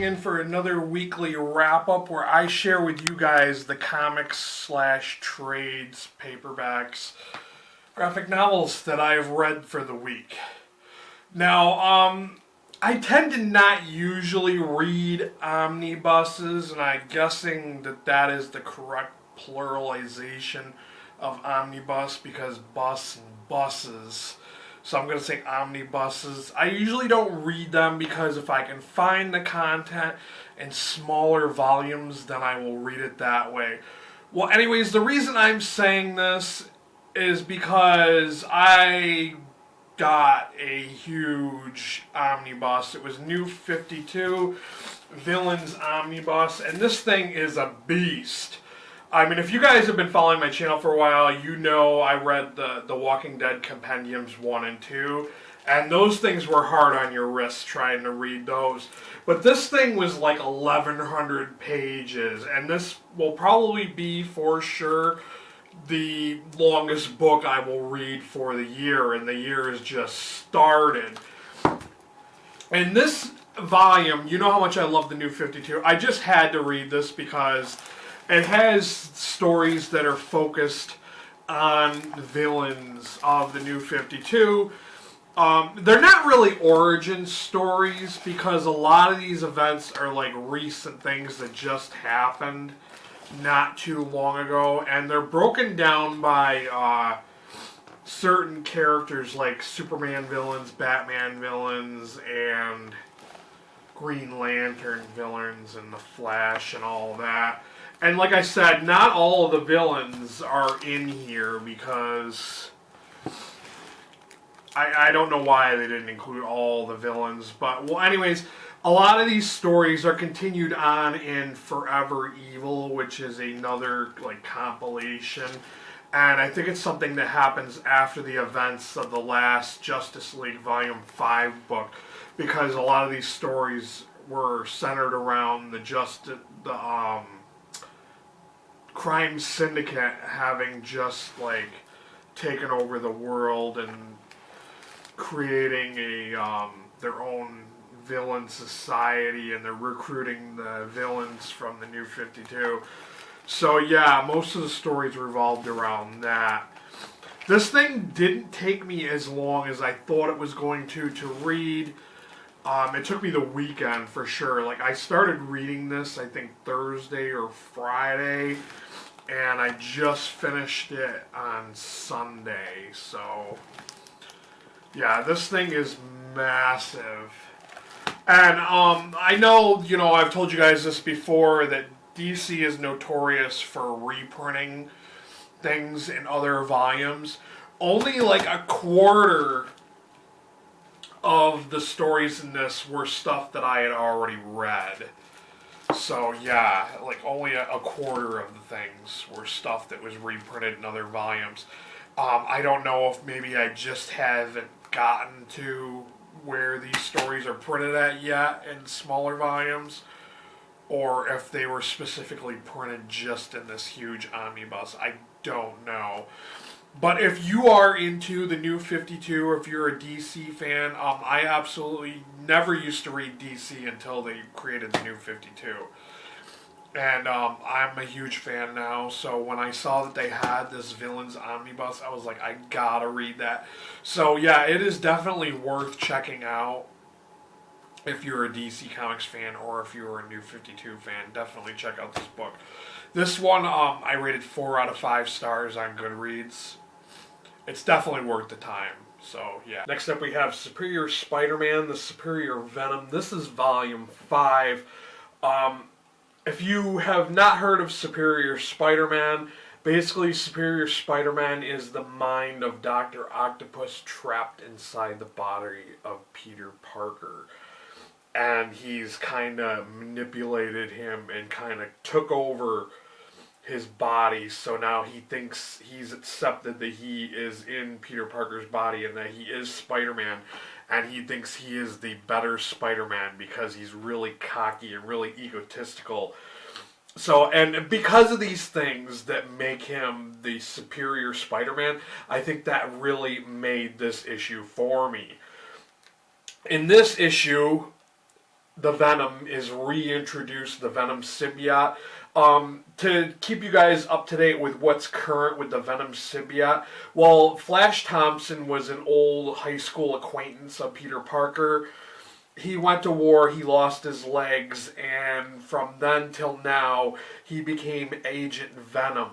coming in for another weekly wrap-up where I share with you guys the comics slash trades, paperbacks, graphic novels that I've read for the week. Now, I tend to not usually read omnibuses, and I'm guessing that that is the correct pluralization of omnibus because bus and buses. So I'm going to say omnibuses. I usually don't read them because if I can find the content in smaller volumes, then I will read it that way. Well, anyways, the reason I'm saying this is because I got a huge omnibus. It was New 52 Villains Omnibus, and this thing is a beast. I mean, if you guys have been following my channel for a while, you know I read the Walking Dead Compendiums 1 and 2, and those things were hard on your wrists trying to read those. But this thing was like 1,100 pages, and this will probably be, for sure, the longest book I will read for the year, and the year has just started. And this volume, you know how much I love the New 52. I just had to read this because it has stories that are focused on villains of the New 52. They're not really origin stories because a lot of these events are like recent things that just happened not too long ago, and they're broken down by certain characters like Superman villains, Batman villains, and Green Lantern villains, and the Flash and all that. And like I said, not all of the villains are in here because I don't know why they didn't include all the villains. But, well, anyways, a lot of these stories are continued on in Forever Evil, which is another, like, compilation. And I think it's something that happens after the events of the last Justice League Volume 5 book, because a lot of these stories were centered around the crime syndicate having just like taken over the world and creating a their own villain society, and they're recruiting the villains from the New 52. So yeah, most of the stories revolved around that. This thing didn't take me as long as I thought it was going to read. It took me the weekend for sure. Like, I started reading this, I think, Thursday or Friday, and I just finished it on Sunday. So, yeah, this thing is massive. And, I know, you know, I've told you guys this before, that DC is notorious for reprinting things in other volumes. Only like a quarter of the stories in this were stuff that I had already read. So yeah, like only a quarter of the things were stuff that was reprinted in other volumes. I don't know if maybe I just haven't gotten to where these stories are printed at yet in smaller volumes, or if they were specifically printed just in this huge omnibus. I don't know. But if you are into the New 52, or if you're a DC fan, I absolutely never used to read DC until they created the New 52. And I'm a huge fan now, so when I saw that they had this Villains Omnibus, I was like, I gotta read that. So yeah, it is definitely worth checking out if you're a DC Comics fan, or if you're a New 52 fan. Definitely check out this book. This one, I rated 4 out of 5 stars on Goodreads. It's definitely worth the time. So, yeah. Next up we have Superior Spider-Man, the Superior Venom. This is Volume 5. If you have not heard of Superior Spider-Man, basically Superior Spider-Man is the mind of Dr. Octopus trapped inside the body of Peter Parker. And he's kind of manipulated him and kind of took over his body, so now he thinks he's accepted that he is in Peter Parker's body and that he is Spider-Man, and he thinks he is the better Spider-Man because he's really cocky and really egotistical. So, and because of these things that make him the superior Spider-Man, I think that really made this issue for me. In this issue, the Venom is reintroduced, the Venom symbiote. To keep you guys up to date with what's current with the Venom symbiote, well, Flash Thompson was an old high school acquaintance of Peter Parker. He went to war, he lost his legs, and from then till now, he became Agent Venom.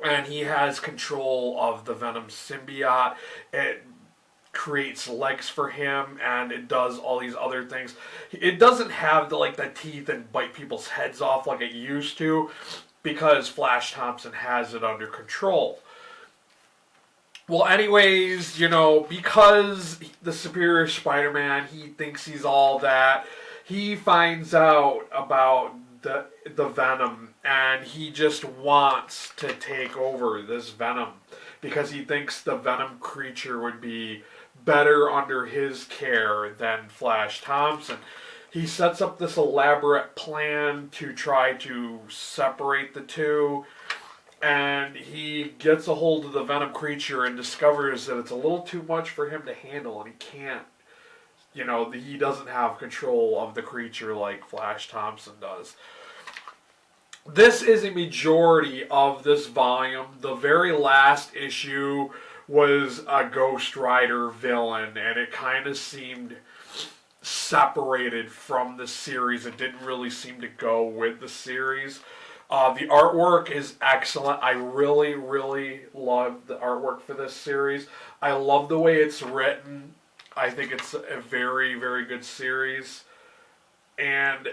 And he has control of the Venom symbiote. It creates legs for him, and it does all these other things. It doesn't have the teeth and bite people's heads off like it used to, because Flash Thompson has it under control. Well, anyways, because the Superior Spider-Man, he thinks he's all that. He finds out about the Venom, and he just wants to take over this Venom because he thinks the Venom creature would be better under his care than Flash Thompson. He sets up this elaborate plan to try to separate the two, and he gets a hold of the Venom creature and discovers that it's a little too much for him to handle, and he can't. He doesn't have control of the creature like Flash Thompson does. This is a majority of this volume. The very last issue was a Ghost Rider villain, and it kind of seemed separated from the series. It didn't really seem to go with the series. The artwork is excellent. I really, really love the artwork for this series. I love the way it's written. I think it's a very, very good series. And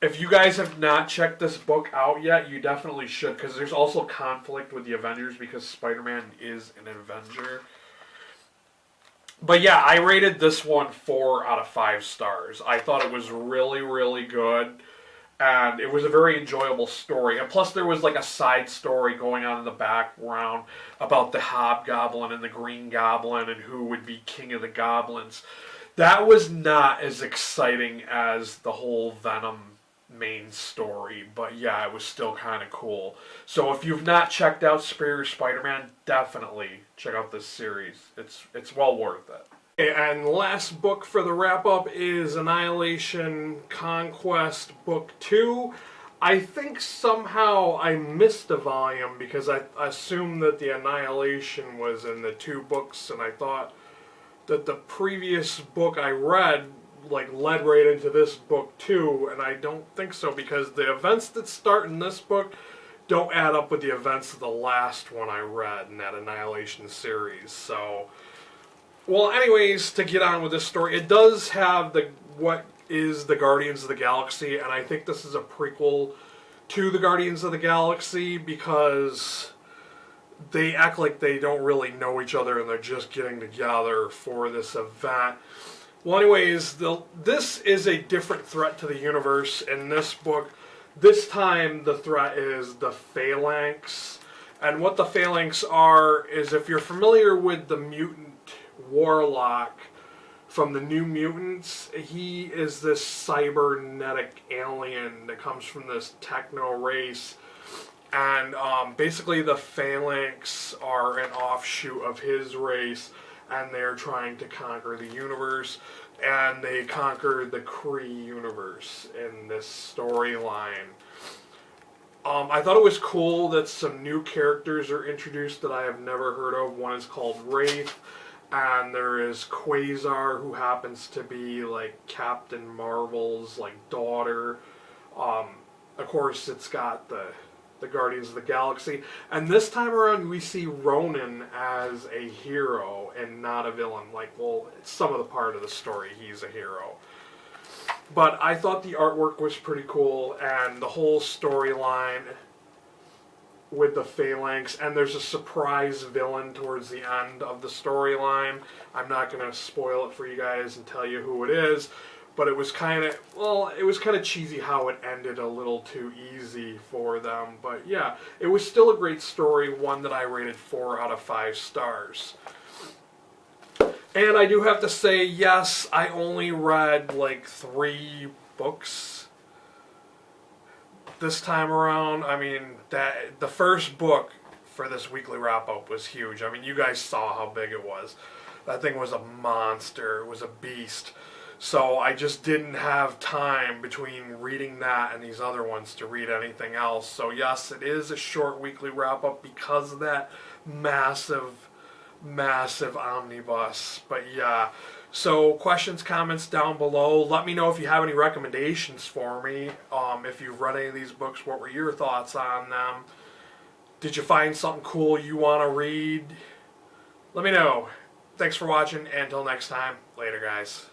if you guys have not checked this book out yet, you definitely should, because there's also conflict with the Avengers because Spider-Man is an Avenger. But yeah, I rated this one 4 out of 5 stars. I thought it was really, really good. And it was a very enjoyable story. And plus there was a side story going on in the background about the Hobgoblin and the Green Goblin and who would be King of the Goblins. That was not as exciting as the whole Venom main story. But yeah, it was still kind of cool. So if you've not checked out Superior Spider-Man, definitely check out this series. It's well worth it. And last book for the wrap-up is Annihilation Conquest Book 2. I think somehow I missed a volume because I assumed that the Annihilation was in the 2 books, and I thought that the previous book I read led right into this book too, and I don't think so because the events that start in this book don't add up with the events of the last one I read in that Annihilation series. So, well, anyways, to get on with this story, it does have what is the Guardians of the Galaxy, and I think this is a prequel to the Guardians of the Galaxy because they act like they don't really know each other and they're just getting together for this event. Well, anyways, this is a different threat to the universe in this book. This time the threat is the Phalanx. And what the Phalanx are is, if you're familiar with the mutant Warlock from the New Mutants, he is this cybernetic alien that comes from this techno race. And basically the Phalanx are an offshoot of his race, and they're trying to conquer the universe, and they conquered the Kree universe in this storyline. I thought it was cool that some new characters are introduced that I have never heard of. One is called Wraith, and there is Quasar, who happens to be Captain Marvel's daughter. Of course, it's got the Guardians of the Galaxy. And this time around, we see Ronan as a hero and not a villain. It's some of the part of the story he's a hero. But I thought the artwork was pretty cool, and the whole storyline with the Phalanx, and there's a surprise villain towards the end of the storyline. I'm not going to spoil it for you guys and tell you who it is, but it was kind of cheesy how it ended, a little too easy for them. But yeah, it was still a great story, one that I rated 4 out of 5 stars. And I do have to say, yes, I only read 3 books this time around. I mean, the first book for this weekly wrap-up was huge. I mean, you guys saw how big it was. That thing was a monster. It was a beast. So I just didn't have time between reading that and these other ones to read anything else. So yes, it is a short weekly wrap up because of that massive, massive omnibus. But yeah, so questions, comments down below. Let me know if you have any recommendations for me. If you've read any of these books, what were your thoughts on them? Did you find something cool you want to read? Let me know. Thanks for watching, and until next time, later guys.